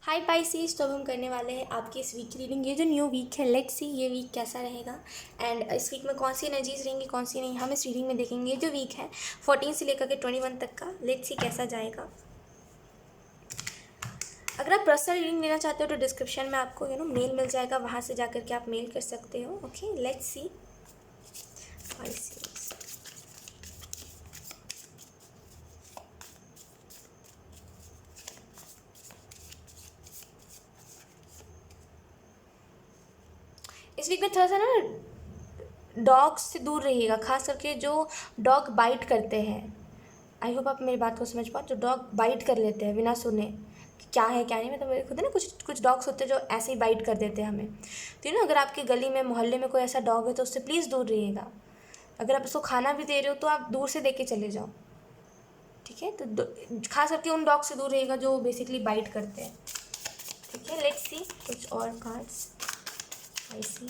हाय Pisces. तो अब हम करने वाले हैं आपकी इस वीक की रीडिंग। ये जो न्यू वीक है, लेट्स सी ये वीक कैसा रहेगा एंड इस वीक में कौन सी एनर्जीज रहेंगी कौन सी नहीं, हम इस रीडिंग में देखेंगे। ये जो वीक है 14 से लेकर के 21 तक का, लेट्स सी कैसा जाएगा। अगर आप पर्सनल रीडिंग लेना चाहते हो तो डिस्क्रिप्शन में आपको मेल मिल जाएगा, वहाँ से जाकर के आप मेल कर सकते हो। Okay, let's see Pisces. इस वीक में थोड़ा सा ना डॉग्स से दूर रहिएगा, खास करके जो डॉग बाइट करते हैं। आई होप आप मेरी बात को समझ पाओ। जो डॉग बाइट कर लेते हैं बिना सुने कि क्या है क्या नहीं, मतलब मेरे खुद है ना, कुछ कुछ डॉग्स होते हैं जो ऐसे ही बाइट कर देते हैं हमें। तो अगर आपकी गली में मोहल्ले में कोई ऐसा डॉग है तो उससे प्लीज़ दूर रहिएगा। अगर आप उसको खाना भी दे रहे हो तो आप दूर से दे के चले जाओ, ठीक है। तो खास करके उन डॉग से दूर रहिएगा जो बेसिकली बाइट करते हैं, ठीक है। लेट्स सी कुछ और cards. I see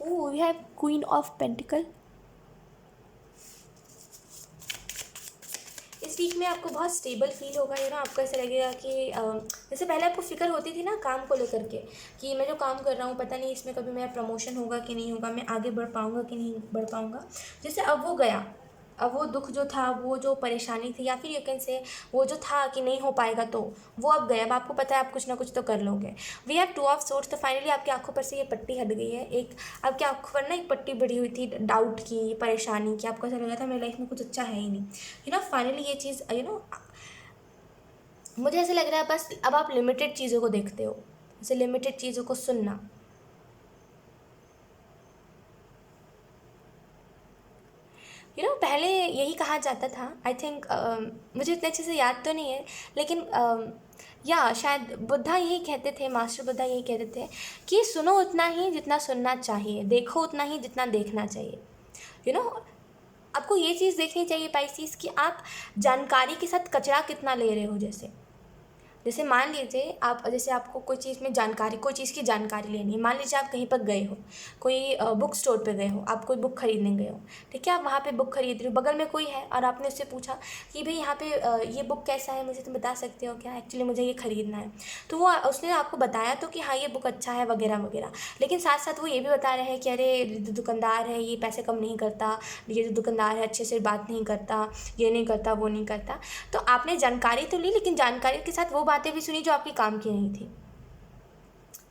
oh, we have queen of pentacle. इस वीक में आपको बहुत स्टेबल फील होगा। आपको ऐसा लगेगा कि जैसे पहले आपको फिक्र होती थी ना काम को लेकर के, कि मैं जो काम कर रहा हूँ पता नहीं इसमें कभी मेरा प्रमोशन होगा कि नहीं होगा, मैं आगे बढ़ पाऊँगा कि नहीं बढ़ पाऊँगा। जैसे अब वो गया, अब वो दुख जो था, वो जो परेशानी थी, या फिर यू कैन से वो जो था कि नहीं हो पाएगा, तो वो अब गया। अब आपको पता है आप कुछ ना कुछ तो कर लोगे। We have two of swords. तो फाइनली आपकी आंखों पर से ये पट्टी हट गई है। एक आपकी आंखों पर ना एक पट्टी बढ़ी हुई थी डाउट की, परेशानी की। आपको ऐसा लगा था मेरी लाइफ में कुछ अच्छा है ही नहीं। फाइनली ये चीज़ मुझे ऐसा लग रहा है बस अब आप लिमिटेड चीज़ों को देखते हो, जैसे लिमिटेड चीज़ों को सुनना। पहले यही कहा जाता था, आई थिंक मुझे इतने अच्छे से याद तो नहीं है, लेकिन या शायद बुद्धा यही कहते थे, मास्टर बुद्धा यही कहते थे कि सुनो उतना ही जितना सुनना चाहिए, देखो उतना ही जितना देखना चाहिए। यू नो आपको ये चीज़ देखनी चाहिए पाइसीस कि आप जानकारी के साथ कचरा कितना ले रहे हो। जैसे मान लीजिए आप, जैसे आपको कोई चीज़ में जानकारी, कोई चीज़ की जानकारी लेनी है। मान लीजिए आप कहीं पर गए हो, कोई बुक स्टोर पे गए हो, आप कोई बुक खरीदने गए हो, ठीक है। आप वहाँ पे बुक खरीद रहे हो, बगल में कोई है और आपने उससे पूछा कि भाई यहाँ पे ये बुक कैसा है, मुझे तुम बता सकते हो क्या, एक्चुअली मुझे ये खरीदना है। तो वो उसने आपको बताया तो कि हाँ ये बुक अच्छा है वगैरह वगैरह, लेकिन साथ साथ वो ये भी बता रहे हैं कि अरे जो दुकानदार है ये पैसे कम नहीं करता, ये जो दुकानदार है अच्छे से बात नहीं करता, ये नहीं करता वो नहीं करता। तो आपने जानकारी तो ली, लेकिन जानकारी के साथ वो बातें भी सुनी जो आपके काम की नहीं थी।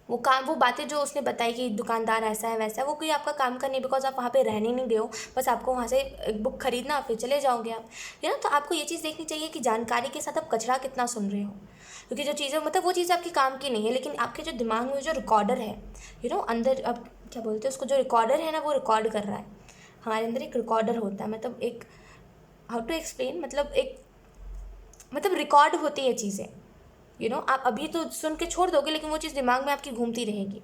वो बातें जो उसने बताई कि दुकानदार ऐसा है वैसा है, वो कोई आपका काम का नहीं, बिकॉज आप वहाँ पे रहने नहीं गए हो, बस आपको वहाँ से एक बुक खरीदना फिर चले जाओगे आप। तो आपको ये चीज़ देखनी चाहिए कि जानकारी के साथ आप कचरा कितना सुन रहे हो, क्योंकि जो चीज़ें मतलब वो चीज़ आपके काम की नहीं है, लेकिन आपके जो दिमाग में जो रिकॉर्डर है, अंदर अब क्या बोलते हैं उसको, जो रिकॉर्डर है ना वो रिकॉर्ड कर रहा है। हमारे अंदर एक रिकॉर्डर होता है, मतलब एक, हाउ टू एक्सप्लेन, मतलब रिकॉर्ड होती है चीज़ें। आप अभी तो सुन के छोड़ दोगे, लेकिन वो चीज़ दिमाग में आपकी घूमती रहेगी,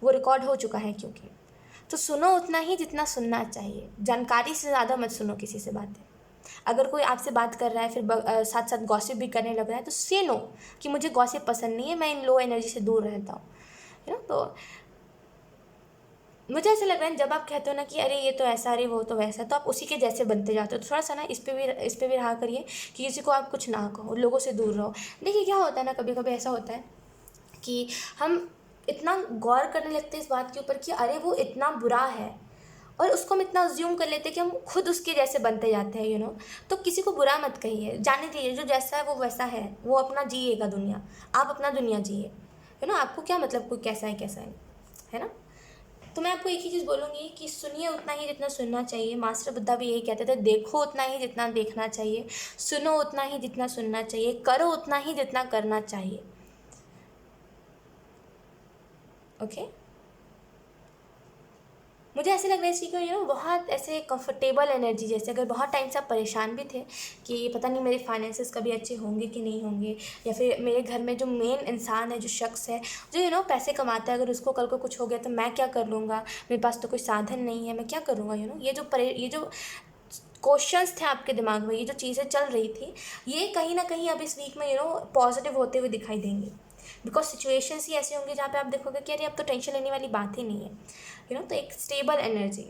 वो रिकॉर्ड हो चुका है क्योंकि। तो सुनो उतना ही जितना सुनना चाहिए, जानकारी से ज़्यादा मत सुनो किसी से बातें। अगर कोई आपसे बात कर रहा है फिर साथ साथ गॉसिप भी करने लग रहा है, तो से नो कि मुझे गॉसिप पसंद नहीं है, मैं इन लो एनर्जी से दूर रहता हूँ। तो मुझे ऐसा लग रहा है जब आप कहते हो ना कि अरे ये तो ऐसा, अरे वो तो वैसा, तो आप उसी के जैसे बनते जाते हो। तो थोड़ा सा ना इस पे भी रहा करिए कि किसी को आप कुछ ना कहो, लोगों से दूर रहो। देखिए क्या होता है ना, कभी कभी ऐसा होता है कि हम इतना गौर करने लगते हैं इस बात के ऊपर कि अरे वो इतना बुरा है, और उसको हम इतना अज्यूम कर लेते हैं कि हम खुद उसके जैसे बनते जाते हैं। तो किसी को बुरा मत कहिए, जाने दीजिए, जो जैसा है वो वैसा है, वो अपना जिएगा दुनिया, आप अपना दुनिया जिए। आपको क्या मतलब कोई कैसा है ना। तो मैं आपको एक ही चीज़ बोलूँगी कि सुनिए उतना ही जितना सुनना चाहिए। मास्टर बुद्धा भी यही कहते थे, देखो उतना ही जितना देखना चाहिए, सुनो उतना ही जितना सुनना चाहिए, करो उतना ही जितना करना चाहिए। ओके, मुझे ऐसे लग रहा है इसी को बहुत ऐसे कंफर्टेबल एनर्जी, जैसे अगर बहुत टाइम से आप परेशान भी थे कि पता नहीं मेरे फाइनेंसेस कभी अच्छे होंगे कि नहीं होंगे, या फिर मेरे घर में जो मेन इंसान है, जो शख्स है, जो पैसे कमाता है, अगर उसको कल को कुछ हो गया तो मैं क्या कर लूँगा, मेरे पास तो कोई साधन नहीं है, मैं क्या करूँगा। ये जो क्वेश्चंस थे आपके दिमाग में, ये जो चीज़ें चल रही थी, ये कहीं ना कहीं अब इस वीक में पॉजिटिव होते हुए दिखाई देंगे। बिकॉज सिचुएशंस ही ऐसी होंगी जहाँ पे आप देखोगे कि अरे अब तो टेंशन लेने वाली बात ही नहीं है। तो एक स्टेबल एनर्जी,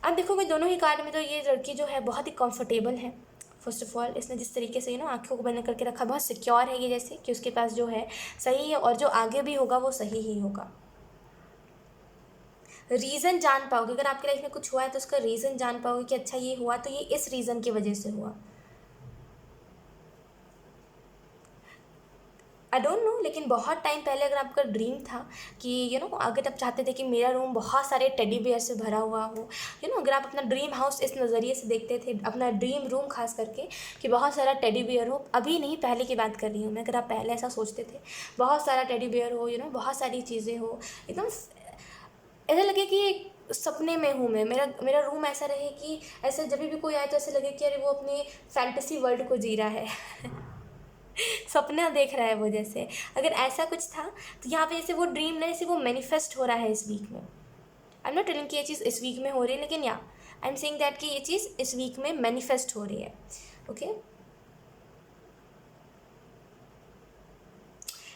आप देखोगे दोनों ही कार्ड में तो ये लड़की जो है बहुत ही कंफर्टेबल है। फर्स्ट ऑफ ऑल इसने जिस तरीके से आंखों को बंद करके रखा, बहुत सिक्योर है ये, जैसे कि उसके पास जो है सही है और जो आगे भी होगा वो सही ही होगा। रीज़न जान पाओगे, अगर आपकी लाइफ में कुछ हुआ है तो उसका रीज़न जान पाओगे कि अच्छा ये हुआ तो ये इस रीज़न की वजह से हुआ। आई डोंट नो, लेकिन बहुत टाइम पहले अगर आपका ड्रीम था कि अगर आप चाहते थे कि मेरा रूम बहुत सारे टेडी बेयर से भरा हुआ हो, अगर आप अपना ड्रीम हाउस इस नज़रिए से देखते थे, अपना ड्रीम रूम खास करके कि बहुत सारा टेडी बेयर हो, अभी नहीं पहले की बात कर रही हूँ मैं, अगर आप पहले ऐसा सोचते थे बहुत सारा टेडी बेयर हो, बहुत सारी चीज़ें हो, एकदम ऐसा लगे कि सपने में हूँ मैं, मेरा मेरा रूम ऐसा रहे कि ऐसे जब भी कोई आए तो ऐसे लगे कि अरे वो अपनी फैंटेसी वर्ल्ड को जी रहा है सपना देख रहा है वो, जैसे अगर ऐसा कुछ था तो यहाँ पे जैसे वो ड्रीम ना, जैसे वो मैनिफेस्ट हो रहा है इस वीक में। आई एम नॉट टेलिंग कि ये चीज़ इस वीक में हो रही है, लेकिन या आई एम सेइंग दैट कि ये चीज़ इस वीक में मैनिफेस्ट हो रही है। ओके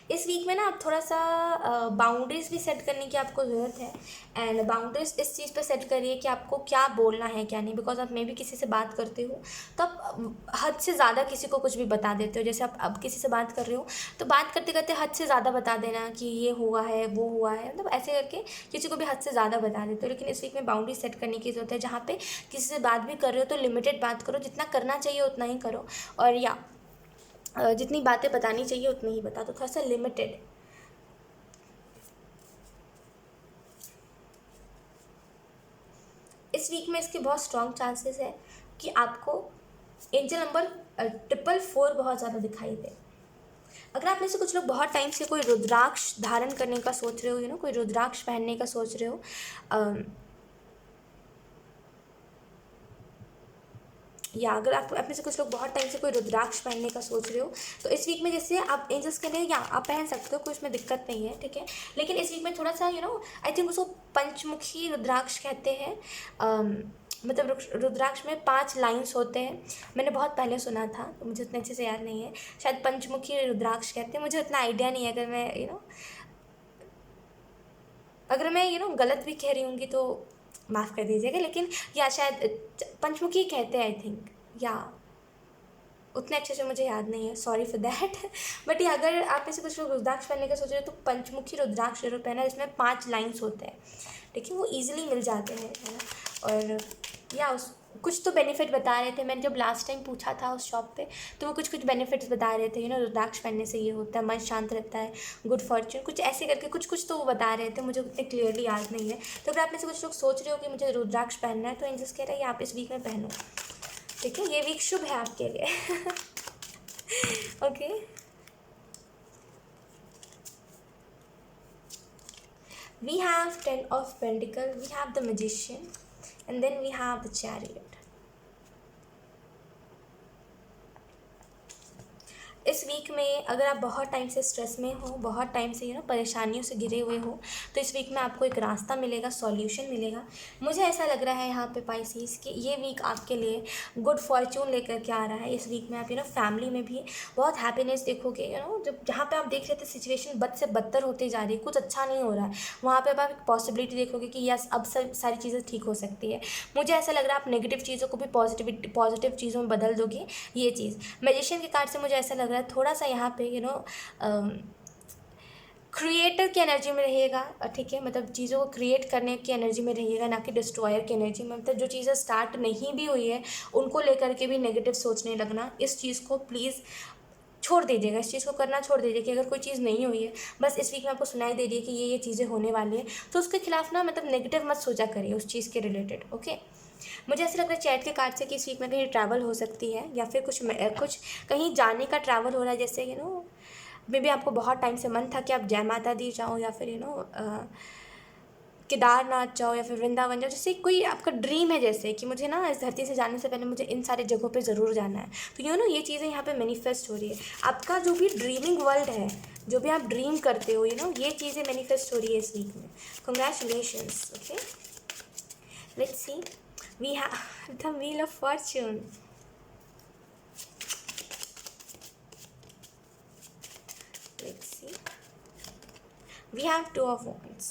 इस वीक में ना आप थोड़ा सा बाउंड्रीज भी सेट करने की आपको ज़रूरत है। एंड बाउंड्रीज इस चीज़ पे सेट करिए कि आपको क्या बोलना है क्या नहीं, बिकॉज आप मे भी किसी से बात करते हो तो आप हद से ज़्यादा किसी को कुछ भी बता देते हो। जैसे आप अब किसी से बात कर रहे हो तो बात करते करते हद से ज़्यादा बता देना कि ये हुआ है वो हुआ है, मतलब ऐसे करके किसी को भी हद से ज़्यादा बता देते हो। लेकिन इस वीक में बाउंड्री सेट करने की ज़रूरत है, जहाँ पे किसी से बात भी कर रहे हो तो लिमिटेड बात करो, जितना करना चाहिए उतना ही करो, और या जितनी बातें बतानी चाहिए उतनी ही बता दो, थोड़ा सा लिमिटेड। इस वीक में इसके बहुत स्ट्रॉन्ग चांसेस है कि आपको एंजल नंबर 444 बहुत ज़्यादा दिखाई दे। अगर आप में से कुछ लोग बहुत टाइम से कोई रुद्राक्ष धारण करने का सोच रहे हो, कोई रुद्राक्ष पहनने का सोच रहे हो, या अगर आप में से कुछ लोग बहुत टाइम से कोई रुद्राक्ष पहनने का सोच रहे हो तो इस वीक में जैसे आप एंजल्स के लिए या आप पहन सकते हो, कोई इसमें दिक्कत नहीं है, ठीक है। लेकिन इस वीक में थोड़ा सा आई थिंक उसको पंचमुखी रुद्राक्ष कहते हैं। मतलब रुद्राक्ष में 5 लाइन्स होते हैं, मैंने बहुत पहले सुना था तो मुझे उतने अच्छे से याद नहीं है, शायद पंचमुखी रुद्राक्ष कहते हैं, मुझे उतना आइडिया नहीं है। अगर मैं अगर मैं गलत भी कह रही होंगी तो माफ़ कर दीजिएगा, लेकिन या शायद पंचमुखी कहते हैं आई थिंक, या उतने अच्छे से मुझे याद नहीं है, सॉरी फॉर दैट बट ये अगर आप में से कुछ लोग रुद्राक्ष पहनने का सोच रहे हो तो पंचमुखी रुद्राक्ष जरूर पहना, जिसमें 5 लाइन्स होते हैं, देखिए वो ईजिली मिल जाते हैं, है ना। और या उस कुछ तो बेनिफिट बता रहे थे, मैंने जब लास्ट टाइम पूछा था उस शॉप पे तो वो कुछ कुछ बेनिफिट्स बता रहे थे, रुद्राक्ष पहनने से ये होता है, मन शांत रहता है, गुड फॉर्च्यून, कुछ ऐसे करके कुछ कुछ तो वो बता रहे थे, मुझे उतने क्लियरली याद नहीं है। तो अगर आप में से कुछ लोग सोच रहे हो कि मुझे रुद्राक्ष पहनना है तो एंजल्स कह रहे हैं आप इस वीक में पहनो, ठीक है, ये वीक शुभ है आपके लिए okay we have 10 of Pentacles, we have the Magician, and then we have the Chariot. इस वीक में अगर आप बहुत टाइम से स्ट्रेस में हो, बहुत टाइम से परेशानियों से घिरे हुए हो, तो इस वीक में आपको एक रास्ता मिलेगा, सॉल्यूशन मिलेगा। मुझे ऐसा लग रहा है यहाँ पे पाइसेस कि ये वीक आपके लिए गुड फॉर्च्यून लेकर के आ रहा है। इस वीक में आप फैमिली में भी बहुत हैप्पीनेस देखोगे। जब जहाँ पे आप देख रहे थे सिचुएशन बद से बदतर होते जा रही है, कुछ अच्छा नहीं हो रहा है, वहाँ पर आप एक पॉसिबिलिटी देखोगे कि यस अब सारी चीज़ें ठीक हो सकती है। मुझे ऐसा लग रहा है आप नेगेटिव चीज़ों को भी पॉजिटिव चीज़ों में बदल दोगे। ये चीज़ मैजिशियन के कार्ड से मुझे ऐसा लग रहा है थोड़ा सा यहाँ पे क्रिएटर की एनर्जी में रहिएगा, ठीक है, मतलब चीज़ों को क्रिएट करने की एनर्जी में रहिएगा, ना कि डिस्ट्रॉयर की एनर्जी में। मतलब जो चीज़ें स्टार्ट नहीं भी हुई है उनको लेकर के भी नेगेटिव सोचने लगना, इस चीज़ को प्लीज़ छोड़ दीजिएगा, इस चीज़ को करना छोड़ दीजिए। कि अगर कोई चीज़ नहीं हुई है, बस इस वीक में आपको सुनाई दे रही है कि ये चीज़ें होने वाली है, तो उसके खिलाफ ना मतलब नेगेटिव मत सोचा करिए उस चीज़ के रिलेटेड, ओके। मुझे ऐसा लग रहा है चैट के कार्ड से कि इस वीक में कहीं ट्रैवल हो सकती है, या फिर कुछ कहीं जाने का ट्रैवल हो रहा है, जैसे मे बी आपको बहुत टाइम से मन था कि आप जय माता दी जाओ, या फिर केदारनाथ जाओ, या फिर वृंदावन जाओ, जैसे कोई आपका ड्रीम है, जैसे कि मुझे ना इस धरती से जाने से पहले मुझे इन सारे जगहों पे ज़रूर जाना है। तो ये चीज़ें यहाँ पे मैनिफेस्ट हो रही है। आपका जो भी ड्रीमिंग वर्ल्ड है, जो भी आप ड्रीम करते हो, ये चीज़ें मैनिफेस्ट हो रही है इस वीक में। Congratulations, okay. Let's see, we have the Wheel of Fortune. Let's see. We have Two of Wands.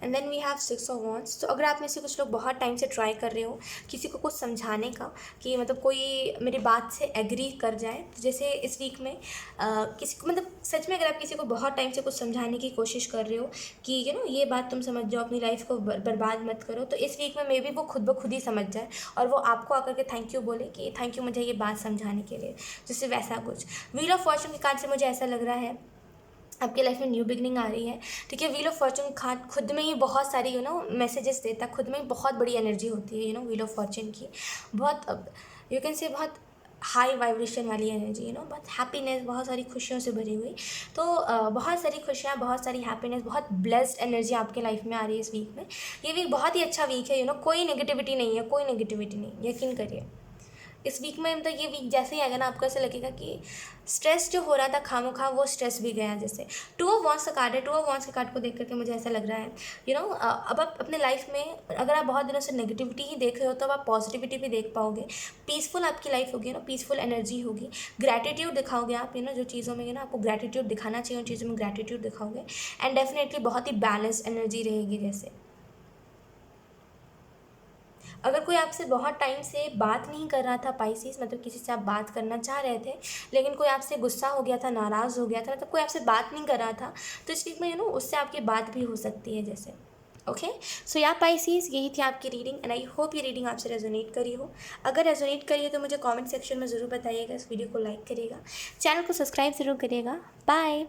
And then we have 6 of wands. तो अगर आप में से कुछ लोग बहुत टाइम से ट्राई कर रहे हो किसी को कुछ समझाने का, कि मतलब कोई मेरी बात से एग्री कर जाए, तो जैसे इस वीक में किसी को, मतलब सच में अगर आप किसी को बहुत टाइम से कुछ समझाने की कोशिश कर रहे हो कि ये बात तुम समझ जाओ, अपनी लाइफ को बर्बाद मत करो, तो इस वीक में मे बी वो खुद ब खुद ही समझ जाए और वो आपको आकर के थैंक यू बोले कि थैंक यू मुझे ये बात समझाने के लिए, जैसे वैसा कुछ। व्हील ऑफ फॉर्चून के कार्ड से मुझे ऐसा लग रहा है आपके लाइफ में न्यू बिगनिंग आ रही है, ठीक है। व्हील ऑफ फॉर्चून कार्ड खुद में ही बहुत सारी मैसेजेस देता है, खुद में ही बहुत बड़ी एनर्जी होती है व्हील ऑफ फॉर्चून की, बहुत यू कैन से बहुत हाई वाइब्रेशन वाली एनर्जी, बहुत हैप्पीनेस, बहुत सारी खुशियों से भरी हुई। तो बहुत सारी खुशियाँ, बहुत सारी हैप्पीनेस, बहुत ब्लेस्ड एनर्जी आपके लाइफ में आ रही है इस वीक में। ये वीक बहुत ही अच्छा वीक है, कोई नेगेटिविटी नहीं है, कोई नेगेटिविटी नहीं, यकीन करिए। इस वीक में मतलब ये वीक जैसे ही आएगा ना, आपको ऐसा लगेगा कि स्ट्रेस जो हो रहा था खामोखा, वो स्ट्रेस भी गया। जैसे 2 ऑफ वॉन्ड्स का कार्ड है, 2 ऑफ वॉन्ड्स के कार्ड को देख करके मुझे ऐसा लग रहा है अब आप अपने लाइफ में अगर आप बहुत दिनों से नेगेटिविटी ही देख रहे हो तो अब आप पॉजिटिविटी भी देख पाओगे, पीसफुल आपकी लाइफ होगी, पीसफुल एनर्जी होगी, ग्रैटिट्यूड दिखाओगे आप, जो चीज़ों में आपको ग्रैटिट्यूड दिखाना चाहिए उन चीज़ों में ग्रैटिट्यूड दिखाओगे, एंड डेफिनेटली बहुत ही बैलेंस एनर्जी रहेगी। जैसे अगर कोई आपसे बहुत टाइम से बात नहीं कर रहा था पाइसेस, मतलब किसी से आप बात करना चाह रहे थे लेकिन कोई आपसे गुस्सा हो गया था, नाराज़ हो गया था, मतलब कोई आपसे बात नहीं कर रहा था, तो इस वीक में उससे आपकी बात भी हो सकती है। जैसे ओके, सो या पाइसेस, यही थी आपकी रीडिंग एंड आई होप ये रीडिंग आपसे रेजोनेट करी हो। अगर रेजोनेट करी है तो मुझे कमेंट सेक्शन में ज़रूर बताइएगा, इस वीडियो को लाइक करिएगा, चैनल को सब्सक्राइब ज़रूर करिएगा। बाय।